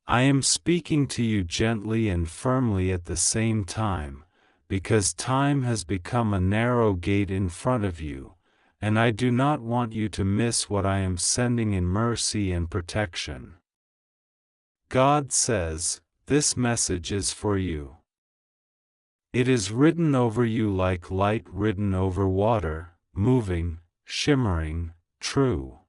I am speaking to you gently and firmly at the same time, because time has become a narrow gate in front of you, and I do not want you to miss what I am sending in mercy and protection. God says, this message is for you. It is written over you like light written over water, moving, shimmering, true.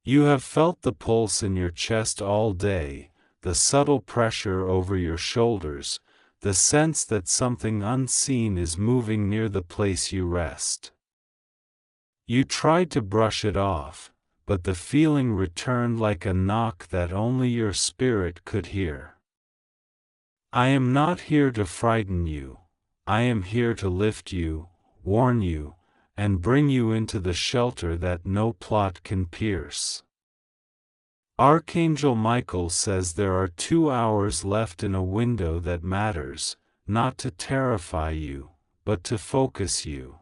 You have felt the pulse in your chest all day, the subtle pressure over your shoulders, the sense that something unseen is moving near the place you rest. You tried to brush it off, but the feeling returned like a knock that only your spirit could hear. I am not here to frighten you. I am here to lift you, warn you, and bring you into the shelter that no plot can pierce. Archangel Michael says there are 2 hours left in a window that matters, not to terrify you, but to focus you.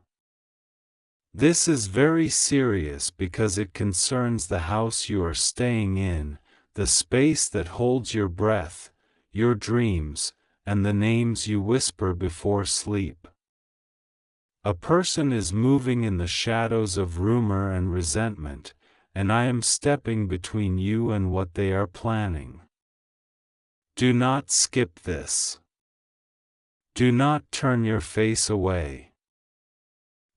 This is very serious because it concerns the house you are staying in, the space that holds your breath, your dreams, and the names you whisper before sleep. A person is moving in the shadows of rumor and resentment, and I am stepping between you and what they are planning. Do not skip this. Do not turn your face away.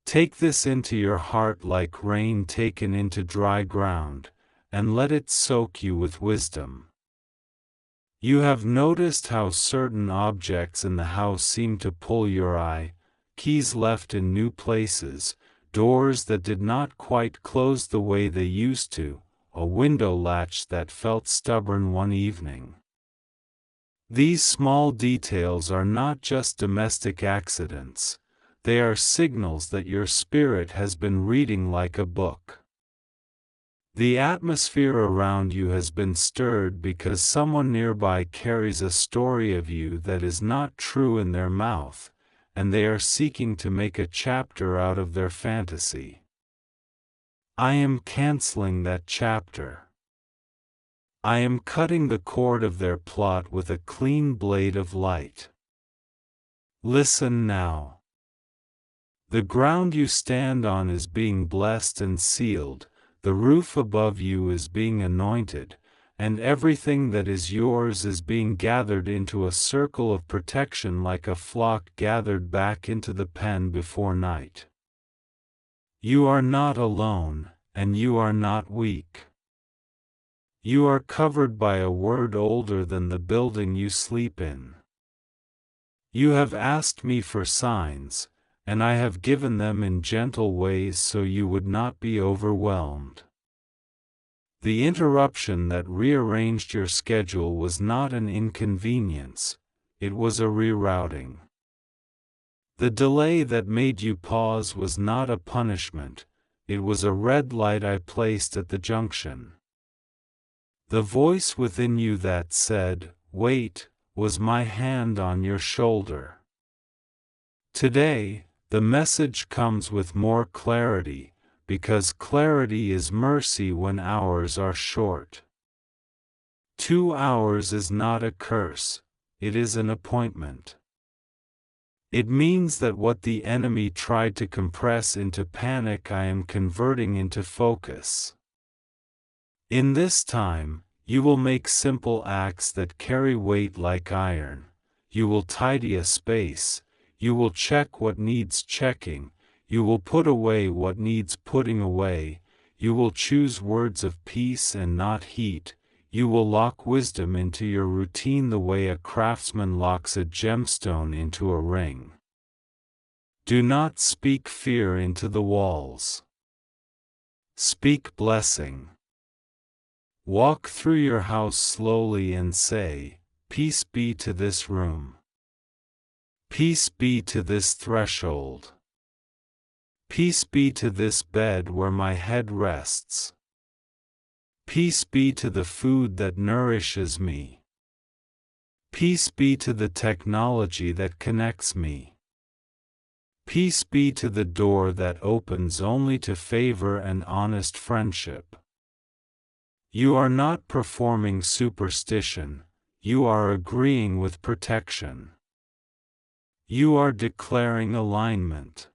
Take this into your heart like rain taken into dry ground, and let it soak you with wisdom. You have noticed how certain objects in the house seem to pull your eye, keys left in new places, doors that did not quite close the way they used to, a window latch that felt stubborn one evening. These small details are not just domestic accidents, they are signals that your spirit has been reading like a book. The atmosphere around you has been stirred because someone nearby carries a story of you that is not true in their mouth, and they are seeking to make a chapter out of their fantasy. I am canceling that chapter. I am cutting the cord of their plot with a clean blade of light. Listen now. The ground you stand on is being blessed and sealed, the roof above you is being anointed, and everything that is yours is being gathered into a circle of protection like a flock gathered back into the pen before night. You are not alone, and you are not weak. You are covered by a word older than the building you sleep in. You have asked me for signs, and I have given them in gentle ways so you would not be overwhelmed. The interruption that rearranged your schedule was not an inconvenience, it was a rerouting. The delay that made you pause was not a punishment, it was a red light I placed at the junction. The voice within you that said, "Wait," was my hand on your shoulder. Today, the message comes with more clarity, because clarity is mercy when hours are short. 2 hours is not a curse, it is an appointment. It means that what the enemy tried to compress into panic I am converting into focus. In this time, you will make simple acts that carry weight like iron. You will tidy a space, you will check what needs checking, you will put away what needs putting away, you will choose words of peace and not heat, you will lock wisdom into your routine the way a craftsman locks a gemstone into a ring. Do not speak fear into the walls. Speak blessing. Walk through your house slowly and say, "Peace be to this room. Peace be to this threshold. Peace be to this bed where my head rests. Peace be to the food that nourishes me. Peace be to the technology that connects me. Peace be to the door that opens only to favor and honest friendship." You are not performing superstition, you are agreeing with protection. You are declaring alignment.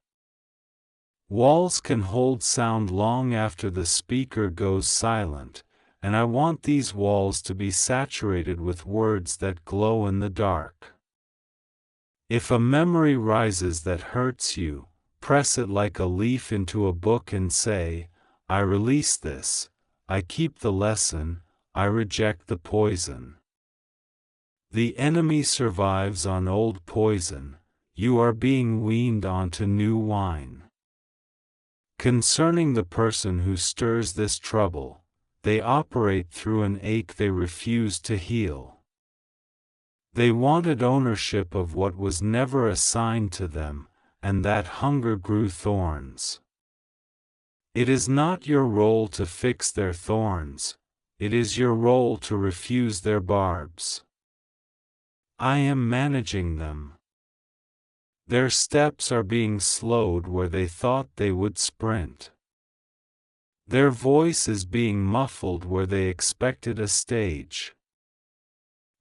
Walls can hold sound long after the speaker goes silent, and I want these walls to be saturated with words that glow in the dark. If a memory rises that hurts you, press it like a leaf into a book and say, I release this, I keep the lesson, I reject the poison. The enemy survives on old poison, you are being weaned onto new wine. Concerning the person who stirs this trouble, they operate through an ache they refuse to heal. They wanted ownership of what was never assigned to them, and that hunger grew thorns. It is not your role to fix their thorns, it is your role to refuse their barbs. I am managing them. Their steps are being slowed where they thought they would sprint. Their voice is being muffled where they expected a stage.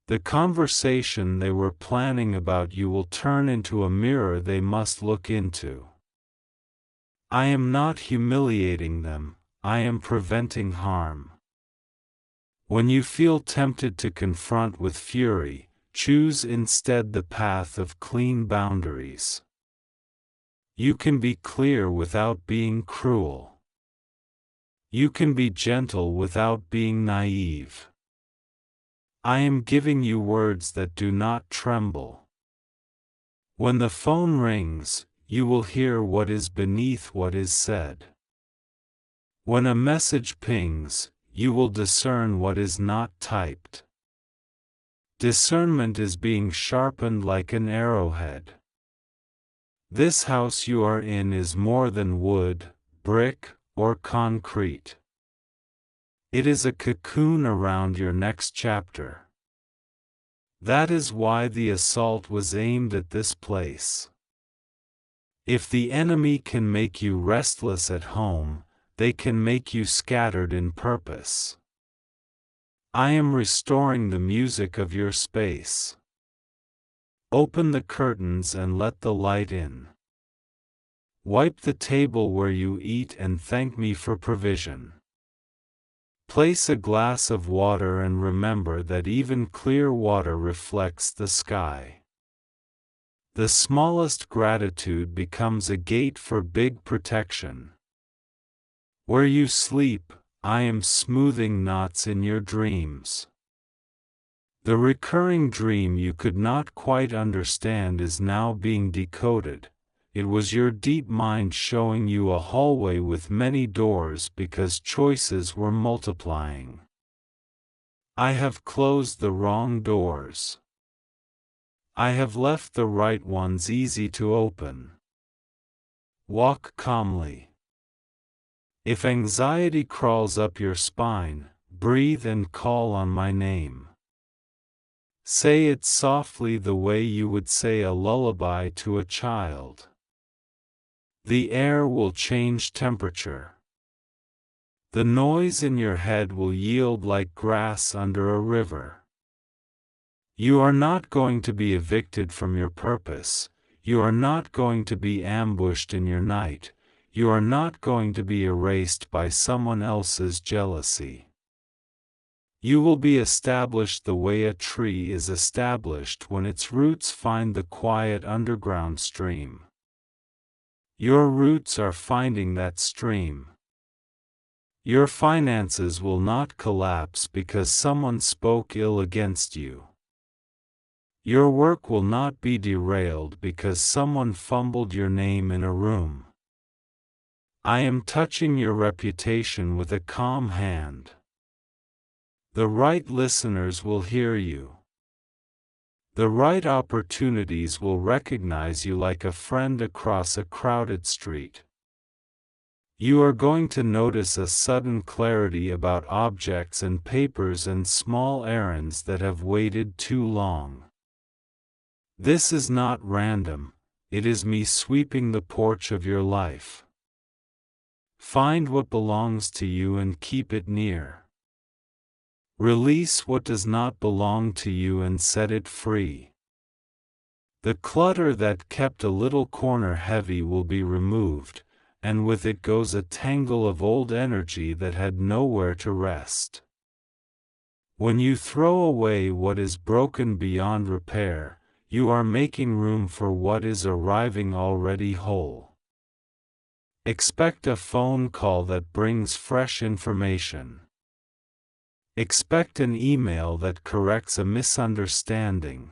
The conversation they were planning about you will turn into a mirror they must look into. I am not humiliating them, I am preventing harm. When you feel tempted to confront with fury, choose instead the path of clean boundaries. You can be clear without being cruel. You can be gentle without being naive. I am giving you words that do not tremble. When the phone rings, you will hear what is beneath what is said. When a message pings, you will discern what is not typed. Discernment is being sharpened like an arrowhead. This house you are in is more than wood, brick, or concrete. It is a cocoon around your next chapter. That is why the assault was aimed at this place. If the enemy can make you restless at home, they can make you scattered in purpose. I am restoring the music of your space. Open the curtains and let the light in. Wipe the table where you eat and thank me for provision. Place a glass of water and remember that even clear water reflects the sky. The smallest gratitude becomes a gate for big protection. Where you sleep, I am smoothing knots in your dreams. The recurring dream you could not quite understand is now being decoded. It was your deep mind showing you a hallway with many doors because choices were multiplying. I have closed the wrong doors. I have left the right ones easy to open. Walk calmly. If anxiety crawls up your spine, breathe and call on my name. Say it softly the way you would say a lullaby to a child. The air will change temperature. The noise in your head will yield like grass under a river. You are not going to be evicted from your purpose, you are not going to be ambushed in your night, you are not going to be erased by someone else's jealousy. You will be established the way a tree is established when its roots find the quiet underground stream. Your roots are finding that stream. Your finances will not collapse because someone spoke ill against you. Your work will not be derailed because someone fumbled your name in a room. I am touching your reputation with a calm hand. The right listeners will hear you. The right opportunities will recognize you like a friend across a crowded street. You are going to notice a sudden clarity about objects and papers and small errands that have waited too long. This is not random, it is me sweeping the porch of your life. Find what belongs to you and keep it near. Release what does not belong to you and set it free. The clutter that kept a little corner heavy will be removed, and with it goes a tangle of old energy that had nowhere to rest. When you throw away what is broken beyond repair, you are making room for what is arriving already whole. Expect a phone call that brings fresh information. Expect an email that corrects a misunderstanding.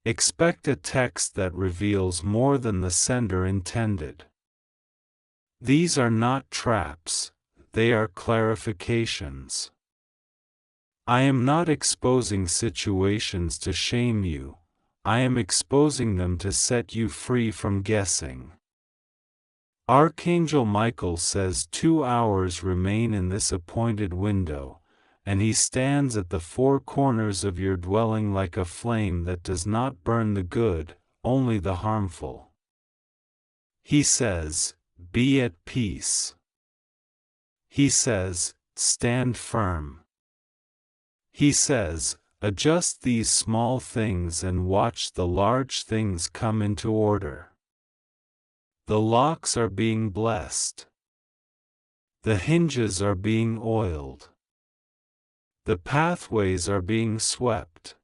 Expect a text that reveals more than the sender intended. These are not traps, they are clarifications. I am not exposing situations to shame you, I am exposing them to set you free from guessing. Archangel Michael says 2 hours remain in this appointed window, and he stands at the four corners of your dwelling like a flame that does not burn the good, only the harmful. He says, be at peace. He says, stand firm. He says, adjust these small things and watch the large things come into order. The locks are being blessed. The hinges are being oiled. The pathways are being swept.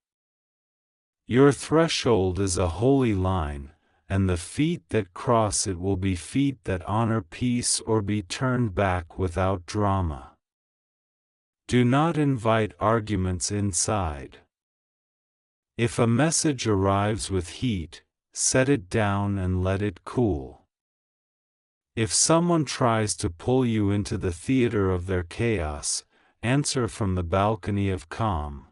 Your threshold is a holy line, and the feet that cross it will be feet that honor peace or be turned back without drama. Do not invite arguments inside. If a message arrives with heat, set it down and let it cool. If someone tries to pull you into the theater of their chaos, answer from the balcony of calm.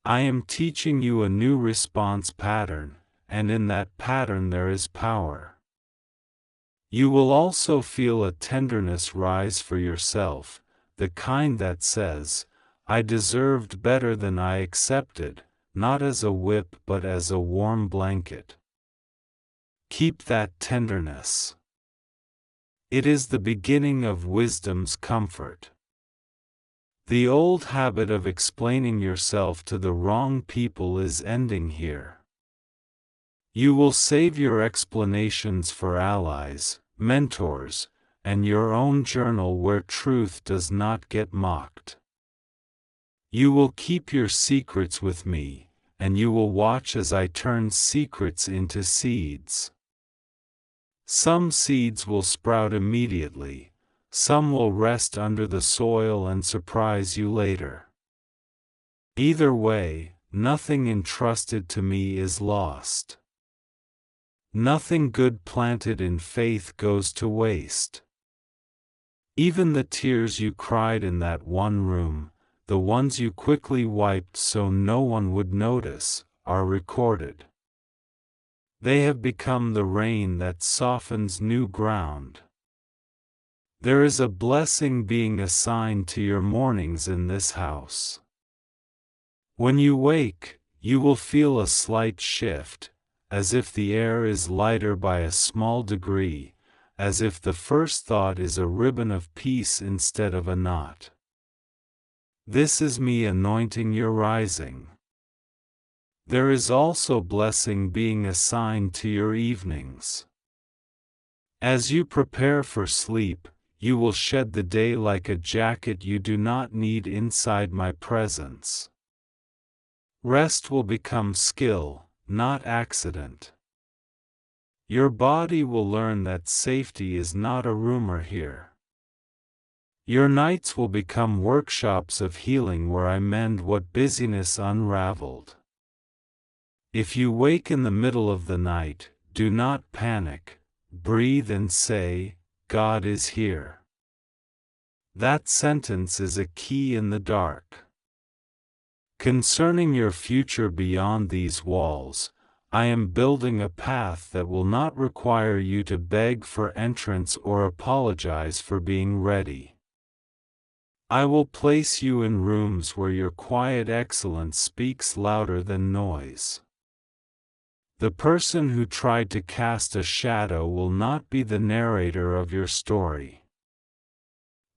I am teaching you a new response pattern, and in that pattern there is power. You will also feel a tenderness rise for yourself, the kind that says, I deserved better than I accepted, not as a whip but as a warm blanket. Keep that tenderness. It is the beginning of wisdom's comfort. The old habit of explaining yourself to the wrong people is ending here. You will save your explanations for allies, mentors, and your own journal where truth does not get mocked. You will keep your secrets with me, and you will watch as I turn secrets into seeds. Some seeds will sprout immediately. Some will rest under the soil and surprise you later. Either way, nothing entrusted to me is lost. Nothing good planted in faith goes to waste. Even the tears you cried in that one room, the ones you quickly wiped so no one would notice, are recorded. They have become the rain that softens new ground. There is a blessing being assigned to your mornings in this house. When you wake, you will feel a slight shift, as if the air is lighter by a small degree, as if the first thought is a ribbon of peace instead of a knot. This is me anointing your rising. There is also blessing being assigned to your evenings. As you prepare for sleep, you will shed the day like a jacket you do not need inside my presence. Rest will become skill, not accident. Your body will learn that safety is not a rumor here. Your nights will become workshops of healing where I mend what busyness unraveled. If you wake in the middle of the night, do not panic, breathe and say, God is here. That sentence is a key in the dark. Concerning your future beyond these walls, I am building a path that will not require you to beg for entrance or apologize for being ready. I will place you in rooms where your quiet excellence speaks louder than noise. The person who tried to cast a shadow will not be the narrator of your story.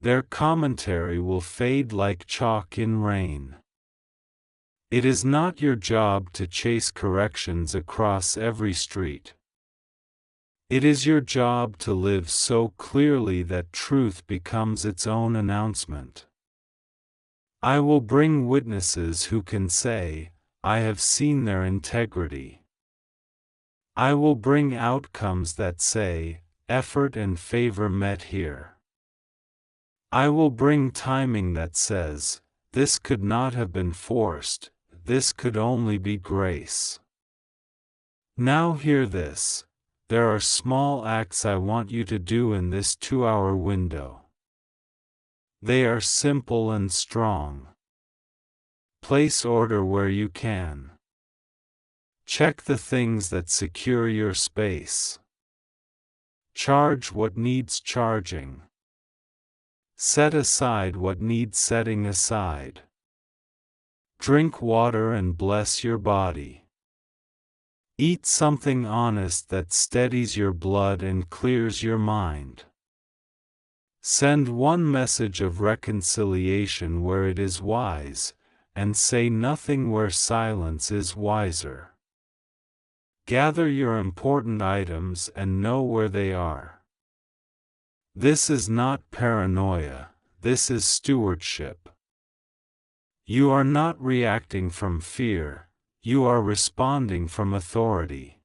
Their commentary will fade like chalk in rain. It is not your job to chase corrections across every street. It is your job to live so clearly that truth becomes its own announcement. I will bring witnesses who can say, I have seen their integrity. I will bring outcomes that say, effort and favor met here. I will bring timing that says, this could not have been forced, this could only be grace. Now hear this, there are small acts I want you to do in this 2-hour window. They are simple and strong. Place order where you can. Check the things that secure your space. Charge what needs charging. Set aside what needs setting aside. Drink water and bless your body. Eat something honest that steadies your blood and clears your mind. Send one message of reconciliation where it is wise, and say nothing where silence is wiser. Gather your important items and know where they are. This is not paranoia, this is stewardship. You are not reacting from fear, you are responding from authority.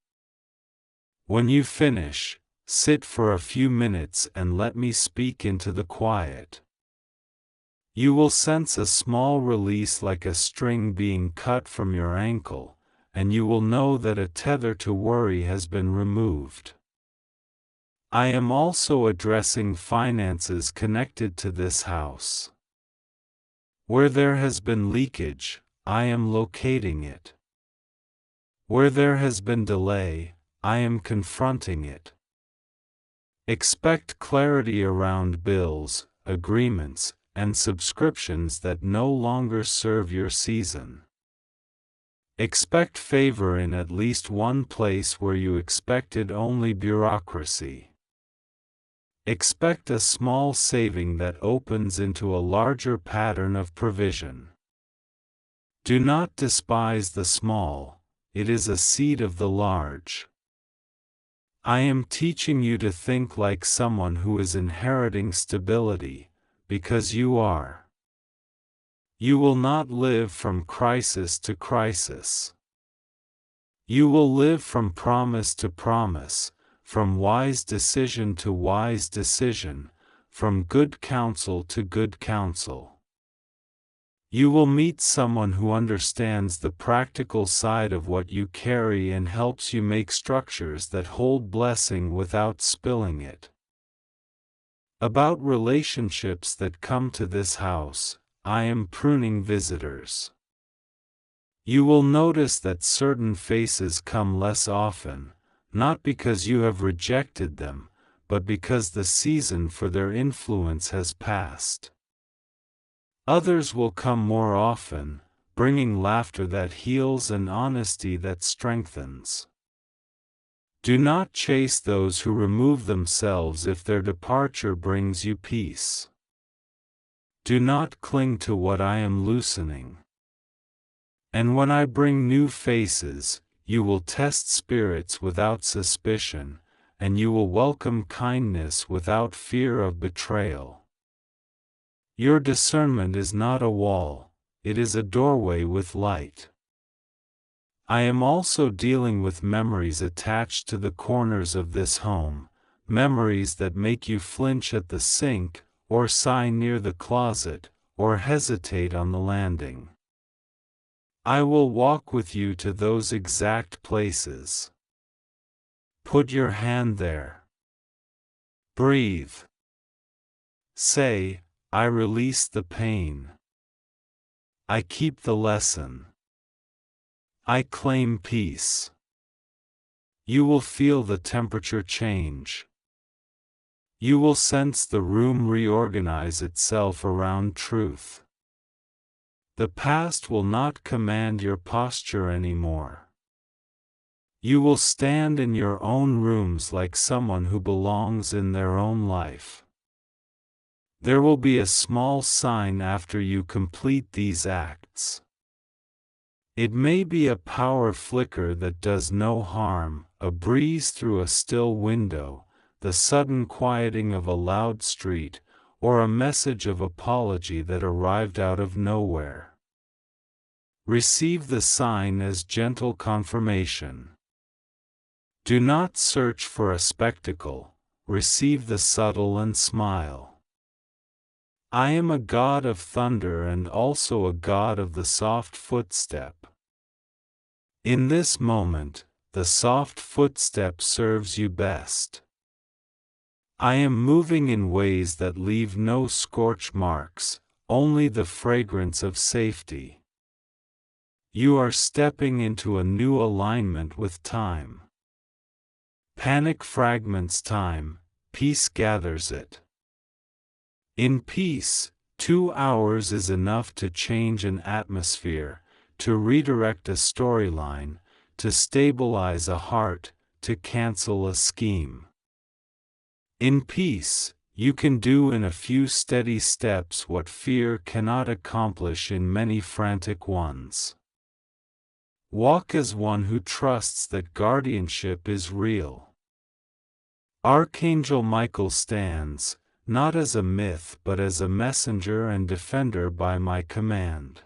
When you finish, sit for a few minutes and let me speak into the quiet. You will sense a small release like a string being cut from your ankle, and you will know that a tether to worry has been removed. I am also addressing finances connected to this house. Where there has been leakage, I am locating it. Where there has been delay, I am confronting it. Expect clarity around bills, agreements, and subscriptions that no longer serve your season. Expect favor in at least one place where you expected only bureaucracy. Expect a small saving that opens into a larger pattern of provision. Do not despise the small, it is a seed of the large. I am teaching you to think like someone who is inheriting stability, because you are. You will not live from crisis to crisis. You will live from promise to promise, from wise decision to wise decision, from good counsel to good counsel. You will meet someone who understands the practical side of what you carry and helps you make structures that hold blessing without spilling it. About relationships that come to this house, I am pruning visitors. You will notice that certain faces come less often, not because you have rejected them, but because the season for their influence has passed. Others will come more often, bringing laughter that heals and honesty that strengthens. Do not chase those who remove themselves if their departure brings you peace. Do not cling to what I am loosening. And when I bring new faces, you will test spirits without suspicion, and you will welcome kindness without fear of betrayal. Your discernment is not a wall, it is a doorway with light. I am also dealing with memories attached to the corners of this home, memories that make you flinch at the sink, or sigh near the closet, or hesitate on the landing. I will walk with you to those exact places. Put your hand there. Breathe. Say, I release the pain. I keep the lesson. I claim peace. You will feel the temperature change. You will sense the room reorganize itself around truth. The past will not command your posture anymore. You will stand in your own rooms like someone who belongs in their own life. There will be a small sign after you complete these acts. It may be a power flicker that does no harm, a breeze through a still window, the sudden quieting of a loud street, or a message of apology that arrived out of nowhere. Receive the sign as gentle confirmation. Do not search for a spectacle, receive the subtle and smile. I am a God of thunder and also a God of the soft footstep. In this moment, the soft footstep serves you best. I am moving in ways that leave no scorch marks, only the fragrance of safety. You are stepping into a new alignment with time. Panic fragments time, peace gathers it. In peace, 2 hours is enough to change an atmosphere, to redirect a storyline, to stabilize a heart, to cancel a scheme. In peace, you can do in a few steady steps what fear cannot accomplish in many frantic ones. Walk as one who trusts that guardianship is real. Archangel Michael stands, not as a myth but as a messenger and defender by my command.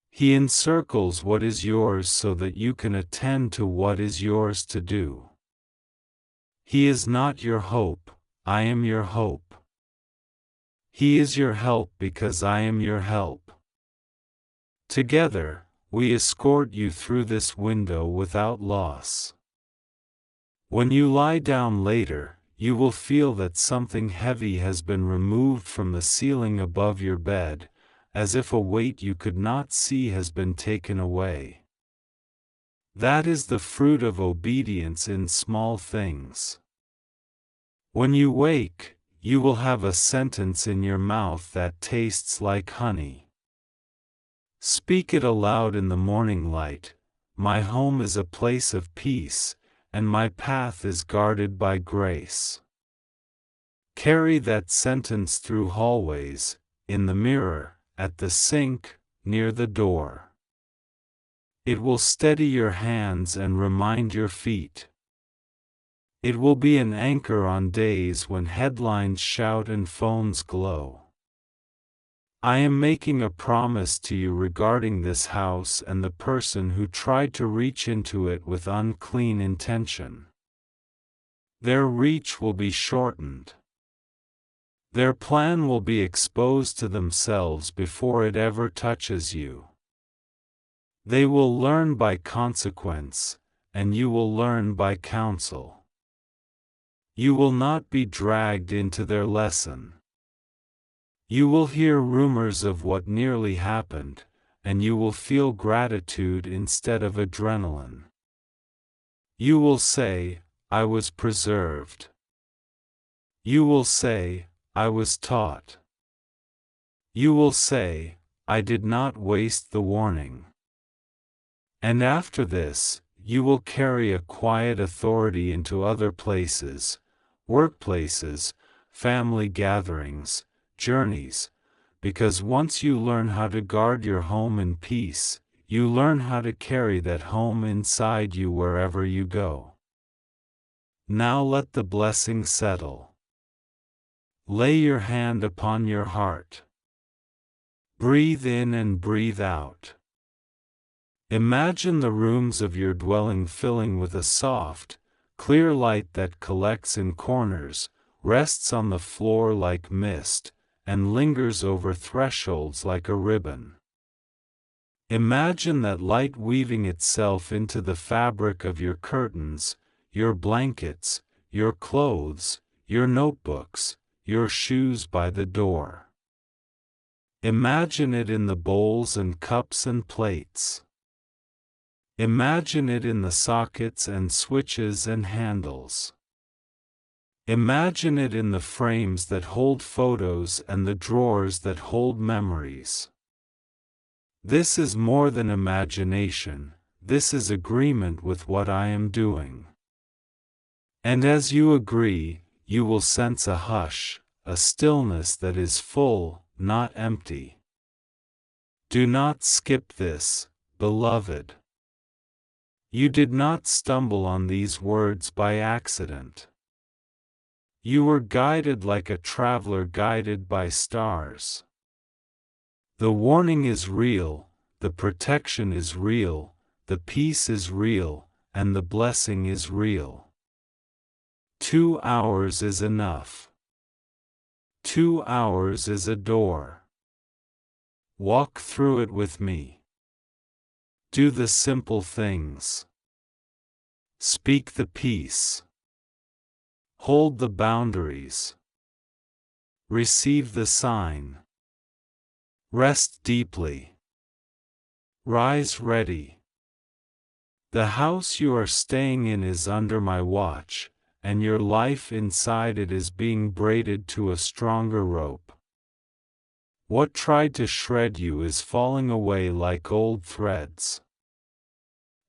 He encircles what is yours so that you can attend to what is yours to do. He is not your hope, I am your hope. He is your help because I am your help. Together, we escort you through this window without loss. When you lie down later, you will feel that something heavy has been removed from the ceiling above your bed, as if a weight you could not see has been taken away. That is the fruit of obedience in small things. When you wake, you will have a sentence in your mouth that tastes like honey. Speak it aloud in the morning light, my home is a place of peace, and my path is guarded by grace. Carry that sentence through hallways, in the mirror, at the sink, near the door. It will steady your hands and remind your feet. It will be an anchor on days when headlines shout and phones glow. I am making a promise to you regarding this house and the person who tried to reach into it with unclean intention. Their reach will be shortened. Their plan will be exposed to themselves before it ever touches you. They will learn by consequence, and you will learn by counsel. You will not be dragged into their lesson. You will hear rumors of what nearly happened, and you will feel gratitude instead of adrenaline. You will say, I was preserved. You will say, I was taught. You will say, I did not waste the warning. And after this, you will carry a quiet authority into other places, workplaces, family gatherings, journeys, because once you learn how to guard your home in peace, you learn how to carry that home inside you wherever you go. Now let the blessing settle. Lay your hand upon your heart. Breathe in and breathe out. Imagine the rooms of your dwelling filling with a soft, clear light that collects in corners, rests on the floor like mist, and lingers over thresholds like a ribbon. Imagine that light weaving itself into the fabric of your curtains, your blankets, your clothes, your notebooks, your shoes by the door. Imagine it in the bowls and cups and plates. Imagine it in the sockets and switches and handles. Imagine it in the frames that hold photos and the drawers that hold memories. This is more than imagination, this is agreement with what I am doing. And as you agree, you will sense a hush, a stillness that is full, not empty. Do not skip this, beloved. You did not stumble on these words by accident. You were guided like a traveler guided by stars. The warning is real, the protection is real, the peace is real, and the blessing is real. 2 hours is enough. 2 hours is a door. Walk through it with me. Do the simple things. Speak the peace. Hold the boundaries. Receive the sign. Rest deeply. Rise ready. The house you are staying in is under my watch, and your life inside it is being braided to a stronger rope. What tried to shred you is falling away like old threads.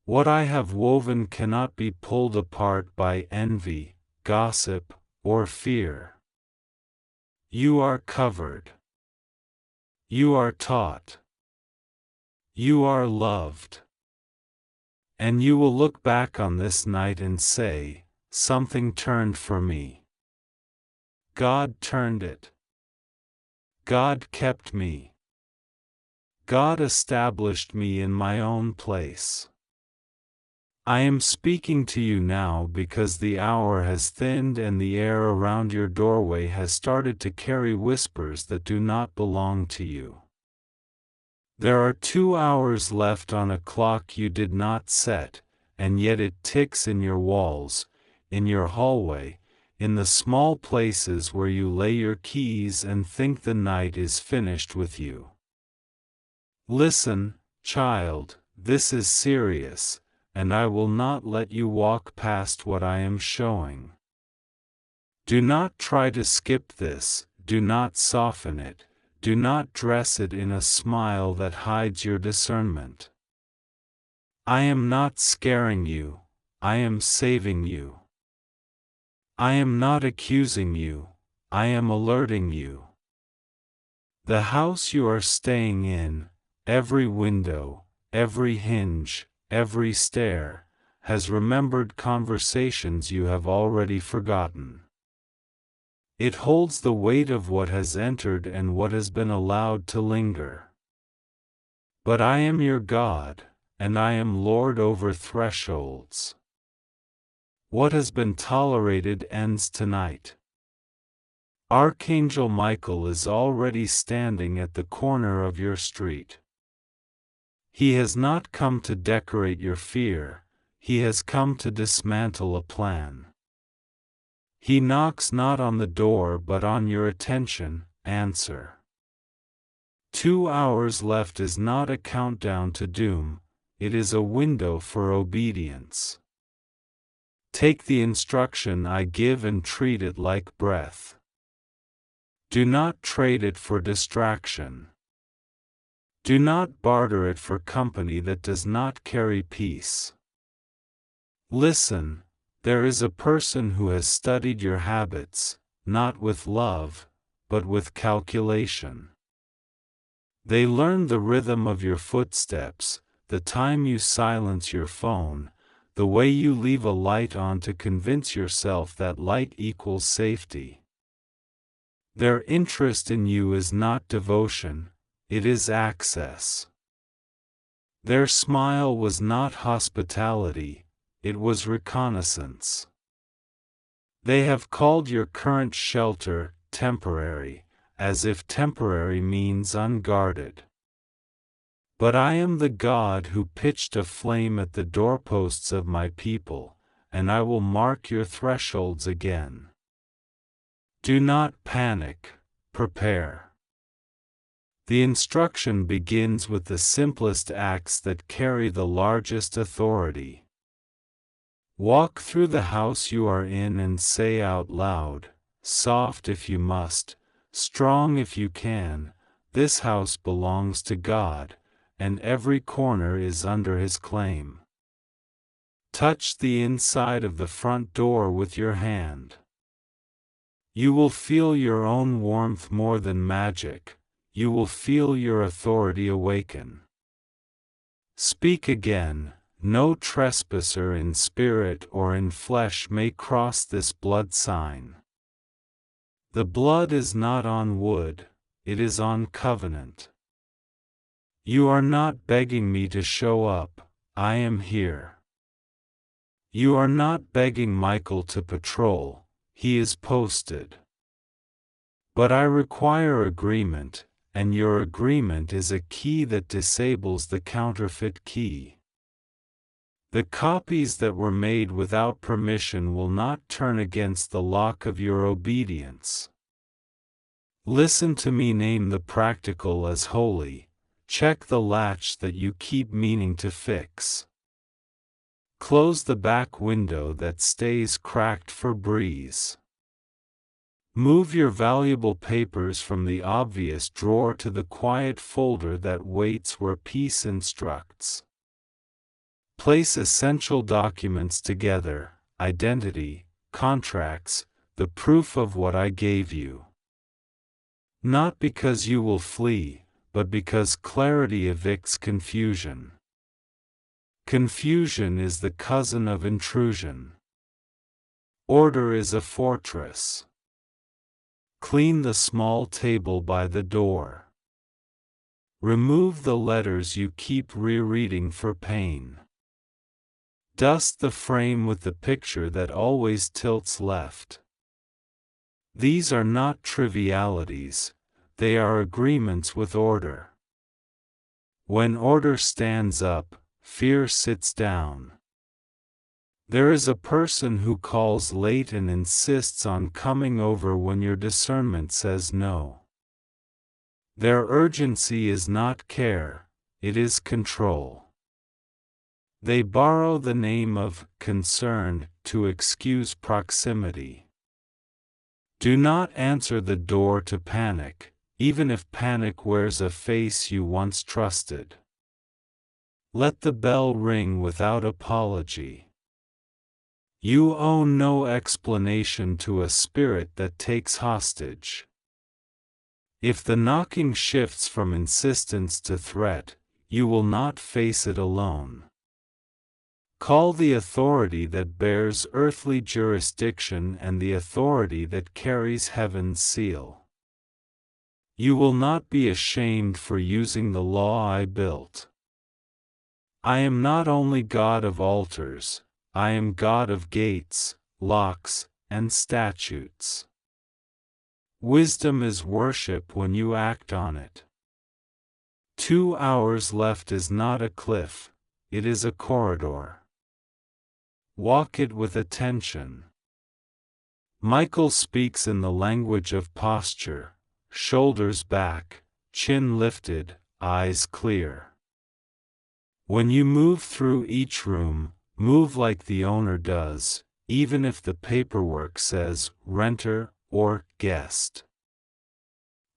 What I have woven cannot be pulled apart by envy, gossip, or fear. You are covered. You are taught. You are loved. And you will look back on this night and say, something turned for me. God turned it. God kept me. God established me in my own place. I am speaking to you now because the hour has thinned and the air around your doorway has started to carry whispers that do not belong to you. There are 2 hours left on a clock you did not set, and yet it ticks in your walls, in your hallway, in the small places where you lay your keys and think the night is finished with you. Listen, child, this is serious, and I will not let you walk past what I am showing. Do not try to skip this, do not soften it. Do not dress it in a smile that hides your discernment. I am not scaring you, I am saving you. I am not accusing you, I am alerting you. The house you are staying in, every window, every hinge, every stair, has remembered conversations you have already forgotten. It holds the weight of what has entered and what has been allowed to linger. But I am your God, and I am Lord over thresholds. What has been tolerated ends tonight. Archangel Michael is already standing at the corner of your street. He has not come to decorate your fear, he has come to dismantle a plan. He knocks not on the door but on your attention, answer. 2 hours left is not a countdown to doom, it is a window for obedience. Take the instruction I give and treat it like breath. Do not trade it for distraction. Do not barter it for company that does not carry peace. Listen. There is a person who has studied your habits, not with love, but with calculation. They learn the rhythm of your footsteps, the time you silence your phone, the way you leave a light on to convince yourself that light equals safety. Their interest in you is not devotion, it is access. Their smile was not hospitality, it was reconnaissance. They have called your current shelter temporary, as if temporary means unguarded. But I am the God who pitched a flame at the doorposts of my people, and I will mark your thresholds again. Do not panic, prepare. The instruction begins with the simplest acts that carry the largest authority. Walk through the house you are in and say out loud, soft if you must, strong if you can, this house belongs to God, and every corner is under His claim. Touch the inside of the front door with your hand. You will feel your own warmth more than magic. You will feel your authority awaken. Speak again. No trespasser in spirit or in flesh may cross this blood sign. The blood is not on wood, it is on covenant. You are not begging me to show up, I am here. You are not begging Michael to patrol, he is posted. But I require agreement, and your agreement is a key that disables the counterfeit key. The copies that were made without permission will not turn against the lock of your obedience. Listen to me name the practical as holy, check the latch that you keep meaning to fix. Close the back window that stays cracked for breeze. Move your valuable papers from the obvious drawer to the quiet folder that waits where peace instructs. Place essential documents together, identity, contracts, the proof of what I gave you. Not because you will flee, but because clarity evicts confusion. Confusion is the cousin of intrusion. Order is a fortress. Clean the small table by the door. Remove the letters you keep rereading for pain. Dust the frame with the picture that always tilts left. These are not trivialities, they are agreements with order. When order stands up, fear sits down. There is a person who calls late and insists on coming over when your discernment says no. Their urgency is not care, it is control. They borrow the name of concern to excuse proximity. Do not answer the door to panic, even if panic wears a face you once trusted. Let the bell ring without apology. You owe no explanation to a spirit that takes hostage. If the knocking shifts from insistence to threat, you will not face it alone. Call the authority that bears earthly jurisdiction and the authority that carries heaven's seal. You will not be ashamed for using the law I built. I am not only God of altars, I am God of gates, locks, and statutes. Wisdom is worship when you act on it. 2 hours left is not a cliff, it is a corridor. Walk it with attention. Michael speaks in the language of posture, shoulders back, chin lifted, eyes clear. When you move through each room, move like the owner does, even if the paperwork says renter or guest.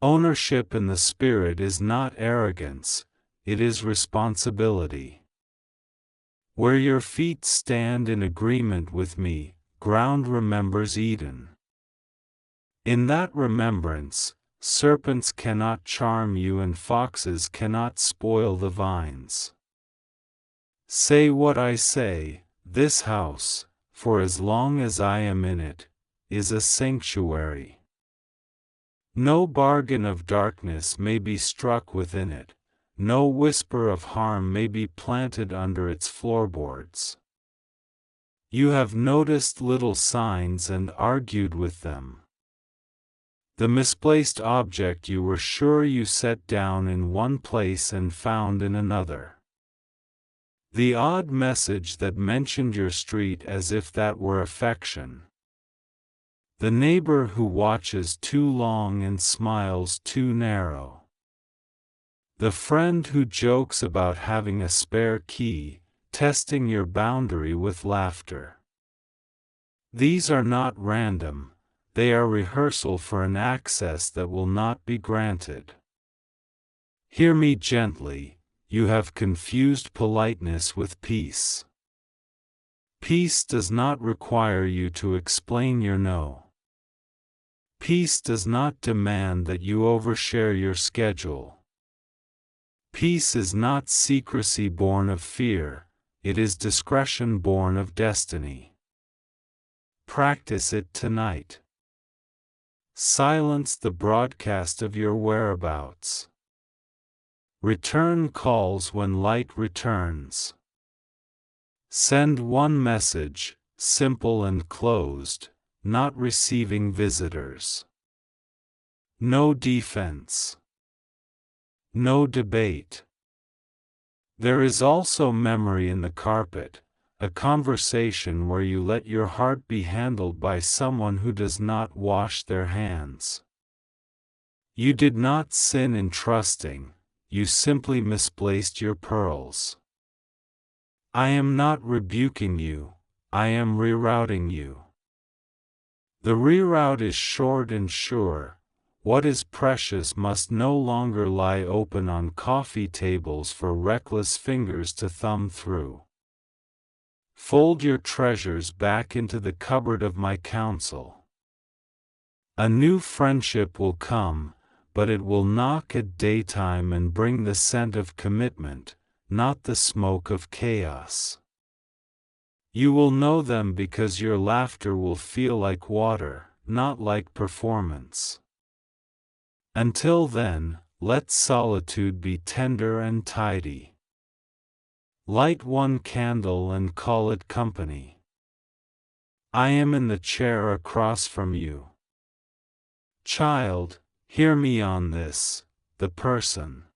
Ownership in the spirit is not arrogance, it is responsibility. Where your feet stand in agreement with me, ground remembers Eden. In that remembrance, serpents cannot charm you and foxes cannot spoil the vines. Say what I say, this house, for as long as I am in it, is a sanctuary. No bargain of darkness may be struck within it. No whisper of harm may be planted under its floorboards. You have noticed little signs and argued with them. The misplaced object you were sure you set down in one place and found in another. The odd message that mentioned your street as if that were affection. The neighbor who watches too long and smiles too narrow. The friend who jokes about having a spare key, testing your boundary with laughter. These are not random, they are rehearsal for an access that will not be granted. Hear me gently, you have confused politeness with peace. Peace does not require you to explain your no. Peace does not demand that you overshare your schedule. Peace is not secrecy born of fear, it is discretion born of destiny. Practice it tonight. Silence the broadcast of your whereabouts. Return calls when light returns. Send one message, simple and closed, not receiving visitors. No defense. No debate. There is also memory in the carpet, a conversation where you let your heart be handled by someone who does not wash their hands. You did not sin in trusting, you simply misplaced your pearls. I am not rebuking you, I am rerouting you. The reroute is short and sure. What is precious must no longer lie open on coffee tables for reckless fingers to thumb through. Fold your treasures back into the cupboard of my counsel. A new friendship will come, but it will knock at daytime and bring the scent of commitment, not the smoke of chaos. You will know them because your laughter will feel like water, not like performance. Until then, let solitude be tender and tidy. Light one candle and call it company. I am in the chair across from you. Child, hear me on this, the person.